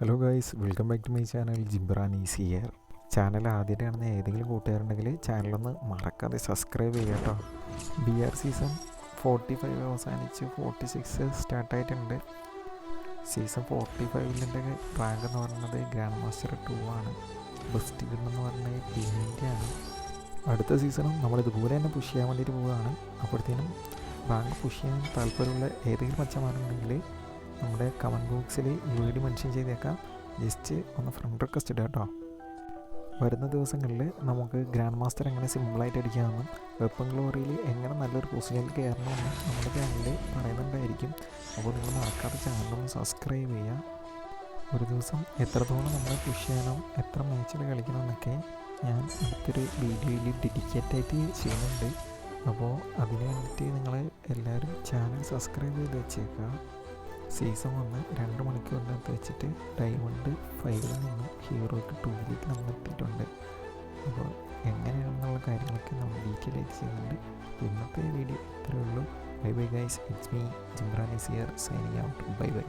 Hello guys, welcome back to my channel Jibran is here. Channel ആദ്യമായിട്ടാണെന്ന് ഏതെങ്കിലും കൂട്ടുകാരുണ്ടെങ്കിൽ ചാനലൊന്ന് മറക്കാതെ സബ്സ്ക്രൈബ് ചെയ്യുക കേട്ടോ. BR സീസൺ 45 അവസാനിച്ച് 46 സ്റ്റാർട്ടായിട്ടുണ്ട്. സീസൺ 45ൻ്റെ റാങ്ക് എന്ന് പറയുന്നത് ഗ്രാൻഡ് മാസ്റ്റർ 2 ആണ്. ബെസ്റ്റ് ഗൺ എന്ന് പറഞ്ഞാൽ ടീമിൻ്റെയാണ്. അടുത്ത സീസണും നമ്മളിതുപോലെ തന്നെ പുഷ് ചെയ്യാൻ വേണ്ടിയിട്ട് പോവുകയാണ്. അപ്പോഴത്തേനും റാങ്ക് പുഷ് ചെയ്യാൻ താല്പര്യമുള്ള ഏതെങ്കിലും മച്ചന്മാരുണ്ടെങ്കിൽ നമ്മുടെ കമൻറ്റ് ബോക്സിൽ UID മെൻഷൻ ചെയ്തേക്കാം. ജസ്റ്റ് ഒന്ന് ഫ്രണ്ട് റിക്വസ്റ്റ് ഇടുക കേട്ടോ. വരുന്ന ദിവസങ്ങളിൽ നമുക്ക് ഗ്രാൻഡ് മാസ്റ്റർ എങ്ങനെ സിമ്പിളായിട്ട് അടിക്കാമെന്നും വെപ്പൺ ഗ്ലോറിയിൽ എങ്ങനെ നല്ലൊരു പൊസിഷനിൽ കയറണമെന്നും നമ്മുടെ ചാനലിൽ പറയുന്നുണ്ടായിരിക്കും. അപ്പോൾ നിങ്ങൾ മറക്കാതെ ചാനലൊന്ന് സബ്സ്ക്രൈബ് ചെയ്യുക. ഒരു ദിവസം എത്രത്തോളം നമ്മൾ പുഷ് ചെയ്യണം, എത്ര മാച്ചിൽ കളിക്കണം എന്നൊക്കെ ഞാൻ അടുത്തൊരു വീഡിയോയിൽ ഡെഡിക്കേറ്റായിട്ട് ചെയ്യുന്നുണ്ട്. അപ്പോൾ അതിന് വേണ്ടിയിട്ട് നിങ്ങൾ എല്ലാവരും ചാനൽ സബ്സ്ക്രൈബ് ചെയ്ത് വെച്ചേക്കുക. സീസൺ 1 2 മണിക്കൂറിനകത്ത് വെച്ചിട്ട് ഡയമണ്ട് 5ൽ നിന്നും ഹീറോയ്ക്ക് 2ലേക്ക് നമ്മൾ എത്തിയിട്ടുണ്ട്. അപ്പോൾ എങ്ങനെയാണെന്നുള്ള കാര്യങ്ങളൊക്കെ നമ്മൾ ഡീറ്റെയിൽ ആയിട്ട് ചെയ്യുന്നുണ്ട്. ഇന്നത്തെ വീഡിയോ ഇത്രയേ ഉള്ളൂ. Bye bye guys, it's me Gibran is here signing out. Bye bye.